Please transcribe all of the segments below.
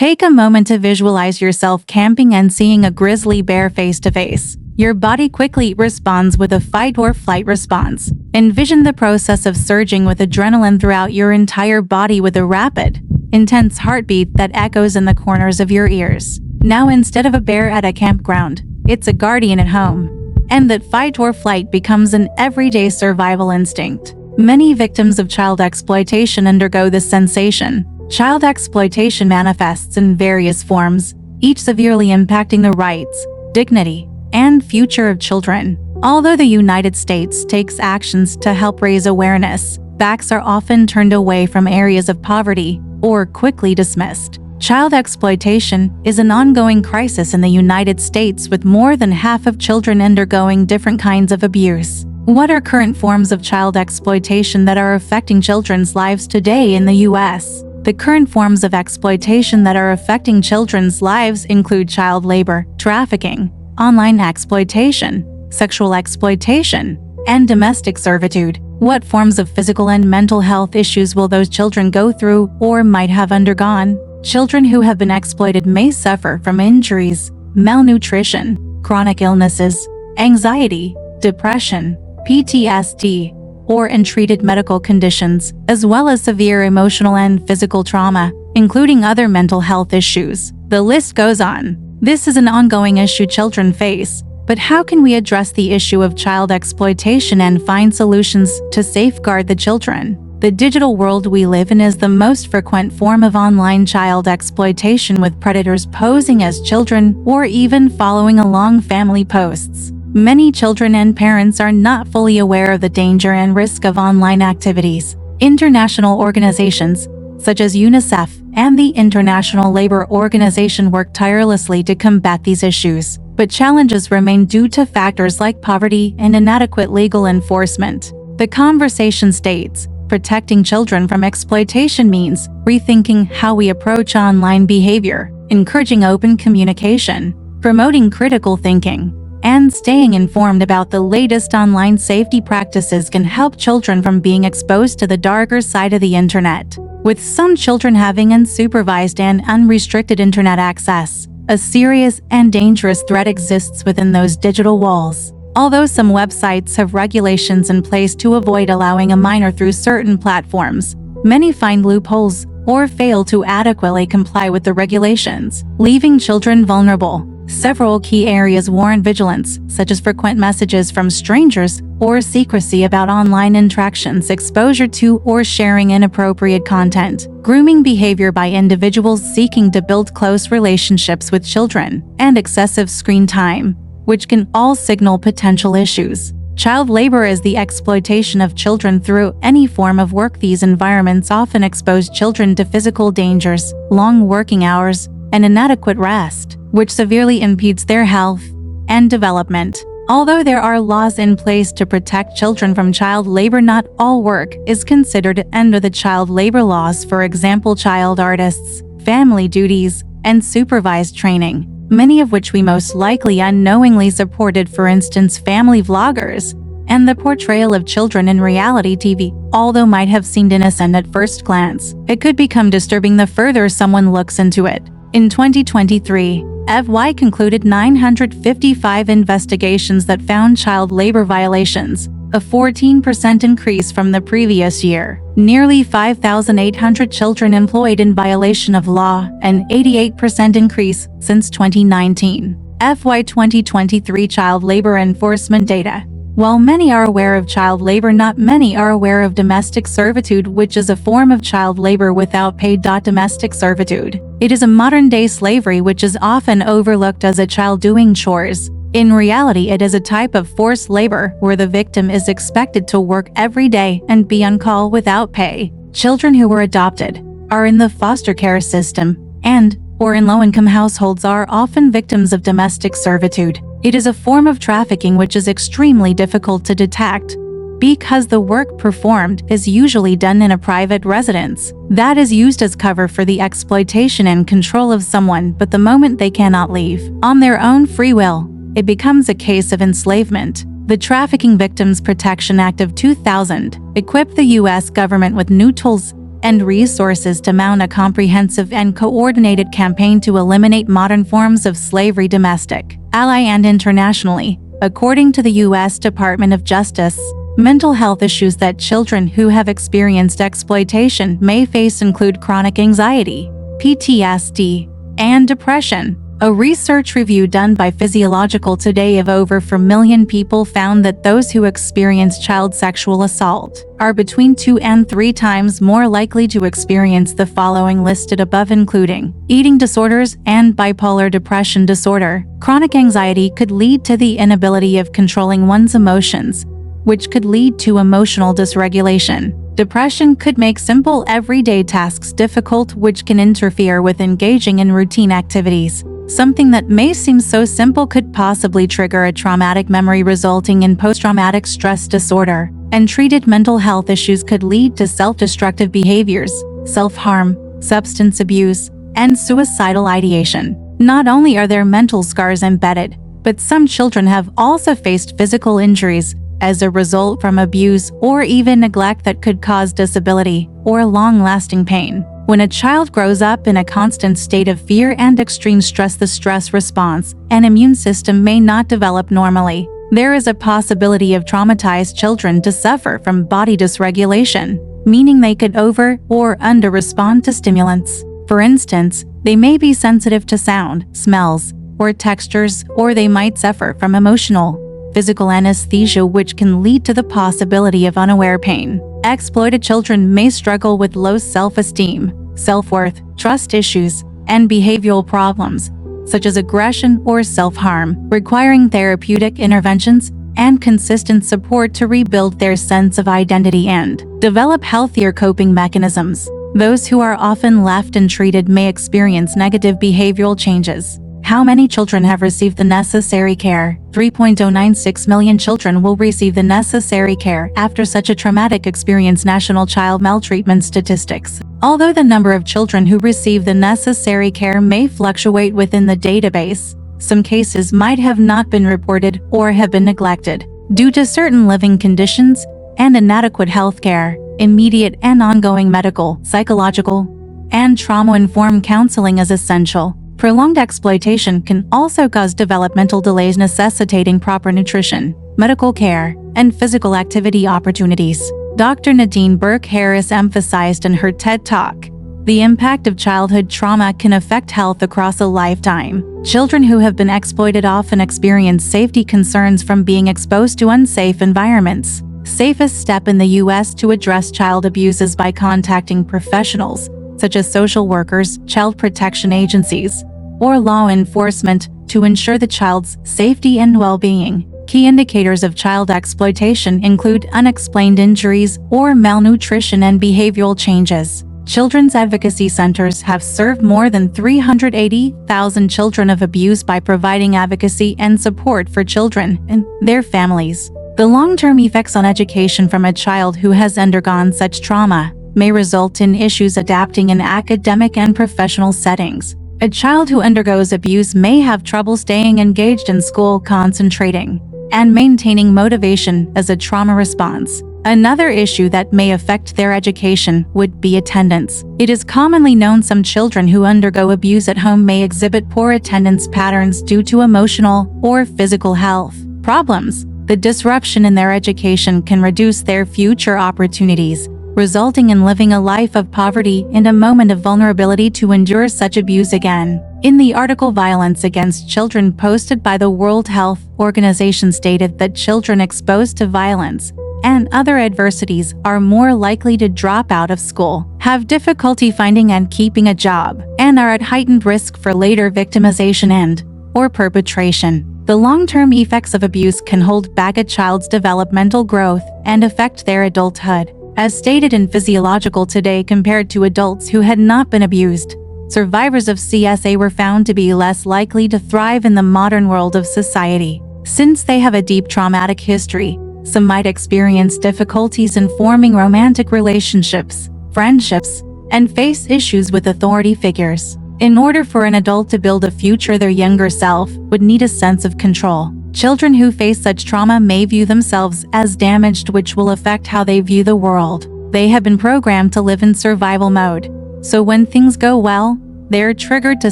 Take a moment to visualize yourself camping and seeing a grizzly bear face to face. Your body quickly responds with a fight or flight response. Envision the process of surging with adrenaline throughout your entire body with a rapid, intense heartbeat that echoes in the corners of your ears. Now, instead of a bear at a campground, it's a guardian at home. And that fight or flight becomes an everyday survival instinct. Many victims of child exploitation undergo this sensation. Child exploitation manifests in various forms, each severely impacting the rights, dignity, and future of children. Although the United States takes actions to help raise awareness, backs are often turned away from areas of poverty or quickly dismissed. Child exploitation is an ongoing crisis in the United States, with more than half of children undergoing different kinds of abuse. What are current forms of child exploitation that are affecting children's lives today in the U.S.? The current forms of exploitation that are affecting children's lives include child labor, trafficking, online exploitation, sexual exploitation, and domestic servitude. What forms of physical and mental health issues will those children go through or might have undergone? Children who have been exploited may suffer from injuries, malnutrition, chronic illnesses, anxiety, depression, PTSD, or untreated medical conditions, as well as severe emotional and physical trauma, including other mental health issues. The list goes on. This is an ongoing issue children face, but how can we address the issue of child exploitation and find solutions to safeguard the children? The digital world we live in is the most frequent form of online child exploitation, with predators posing as children or even following along family posts. Many children and parents are not fully aware of the danger and risk of online activities. International organizations, such as UNICEF and the International Labour Organization, work tirelessly to combat these issues, but challenges remain due to factors like poverty and inadequate legal enforcement. The conversation states, protecting children from exploitation means rethinking how we approach online behavior, encouraging open communication, promoting critical thinking, and staying informed about the latest online safety practices can help children from being exposed to the darker side of the internet. With some children having unsupervised and unrestricted internet access, a serious and dangerous threat exists within those digital walls. Although some websites have regulations in place to avoid allowing a minor through certain platforms, many find loopholes or fail to adequately comply with the regulations, leaving children vulnerable. Several key areas warrant vigilance, such as frequent messages from strangers or secrecy about online interactions, exposure to or sharing inappropriate content, grooming behavior by individuals seeking to build close relationships with children, and excessive screen time, which can all signal potential issues. Child labor is the exploitation of children through any form of work. These environments often expose children to physical dangers, long working hours, and inadequate rest, which severely impedes their health and development. Although there are laws in place to protect children from child labor, not all work is considered under the child labor laws. For example, child artists, family duties, and supervised training, many of which we most likely unknowingly supported, for instance, family vloggers, and the portrayal of children in reality TV. Although might have seemed innocent at first glance, it could become disturbing the further someone looks into it. In 2023, FY concluded 955 investigations that found child labor violations, a 14% increase from the previous year. Nearly 5,800 children employed in violation of law, an 88% increase since 2019. FY 2023 child labor enforcement data. While many are aware of child labor, not many are aware of domestic servitude, which is a form of child labor without pay. Domestic servitude. It is a modern-day slavery which is often overlooked as a child doing chores. In reality, it is a type of forced labor where the victim is expected to work every day and be on call without pay. Children who were adopted, are in the foster care system, and or in low-income households are often victims of domestic servitude. It is a form of trafficking which is extremely difficult to detect, because the work performed is usually done in a private residence that is used as cover for the exploitation and control of someone, but the moment they cannot leave on their own free will, it becomes a case of enslavement. The Trafficking Victims Protection Act of 2000 equipped the U.S. government with new tools and resources to mount a comprehensive and coordinated campaign to eliminate modern forms of slavery domestic, ally and internationally. According to the U.S. Department of Justice, mental health issues that children who have experienced exploitation may face include chronic anxiety, PTSD, and depression. A research review done by Physiological Today of over 4 million people found that those who experience child sexual assault are between 2 and 3 times more likely to experience the following listed above, including eating disorders and bipolar depression disorder. Chronic anxiety could lead to the inability of controlling one's emotions, which could lead to emotional dysregulation. Depression could make simple everyday tasks difficult, which can interfere with engaging in routine activities. Something that may seem so simple could possibly trigger a traumatic memory, resulting in post-traumatic stress disorder. Untreated mental health issues could lead to self-destructive behaviors, self-harm, substance abuse, and suicidal ideation. Not only are their mental scars embedded, but some children have also faced physical injuries as a result from abuse or even neglect that could cause disability or long-lasting pain. When a child grows up in a constant state of fear and extreme stress, the stress response and immune system may not develop normally. There is a possibility of traumatized children to suffer from body dysregulation, meaning they could over or under respond to stimulants. For instance, they may be sensitive to sound, smells, or textures, or they might suffer from emotional, physical anesthesia, which can lead to the possibility of unaware pain. Exploited children may struggle with low self-esteem, self-worth, trust issues, and behavioral problems, such as aggression or self-harm, requiring therapeutic interventions and consistent support to rebuild their sense of identity and develop healthier coping mechanisms. Those who are often left untreated may experience negative behavioral changes. How many children have received the necessary care? 3.096 million children will receive the necessary care after such a traumatic experience. National Child Maltreatment Statistics. Although the number of children who receive the necessary care may fluctuate within the database, some cases might have not been reported or have been neglected due to certain living conditions and inadequate health care. Immediate and ongoing medical, psychological, and trauma-informed counseling is essential. Prolonged exploitation can also cause developmental delays, necessitating proper nutrition, medical care, and physical activity opportunities. Dr. Nadine Burke-Harris emphasized in her TED Talk, the impact of childhood trauma can affect health across a lifetime. Children who have been exploited often experience safety concerns from being exposed to unsafe environments. Safest step in the U.S. to address child abuse is by contacting professionals, such as social workers, child protection agencies, or law enforcement, to ensure the child's safety and well-being. Key indicators of child exploitation include unexplained injuries or malnutrition and behavioral changes. Children's advocacy centers have served more than 380,000 children of abuse by providing advocacy and support for children and their families. The long-term effects on education from a child who has undergone such trauma may result in issues adapting in academic and professional settings. A child who undergoes abuse may have trouble staying engaged in school, concentrating, and maintaining motivation as a trauma response. Another issue that may affect their education would be attendance. It is commonly known some children who undergo abuse at home may exhibit poor attendance patterns due to emotional or physical health problems. The disruption in their education can reduce their future opportunities, resulting in living a life of poverty and a moment of vulnerability to endure such abuse again. In the article, Violence Against Children posted by the World Health Organization stated that children exposed to violence and other adversities are more likely to drop out of school, have difficulty finding and keeping a job, and are at heightened risk for later victimization and/or perpetration. The long-term effects of abuse can hold back a child's developmental growth and affect their adulthood. As stated in Physiological Today, compared to adults who had not been abused, survivors of CSA were found to be less likely to thrive in the modern world of society. Since they have a deep traumatic history, some might experience difficulties in forming romantic relationships, friendships, and face issues with authority figures. In order for an adult to build a future, their younger self would need a sense of control. Children who face such trauma may view themselves as damaged, which will affect how they view the world. They have been programmed to live in survival mode. So when things go well, they're triggered to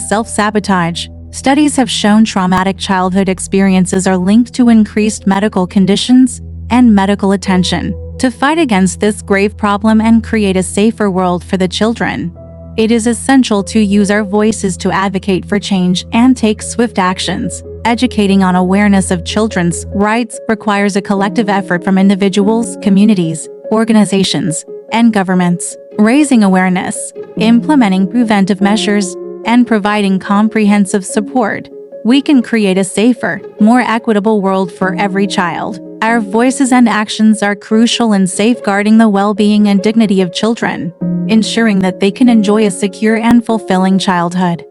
self-sabotage. Studies have shown traumatic childhood experiences are linked to increased medical conditions and medical attention. To fight against this grave problem and create a safer world for the children, it is essential to use our voices to advocate for change and take swift actions. Educating on awareness of children's rights requires a collective effort from individuals, communities, organizations, and governments. Raising awareness, implementing preventive measures, and providing comprehensive support, we can create a safer, more equitable world for every child. Our voices and actions are crucial in safeguarding the well-being and dignity of children, ensuring that they can enjoy a secure and fulfilling childhood.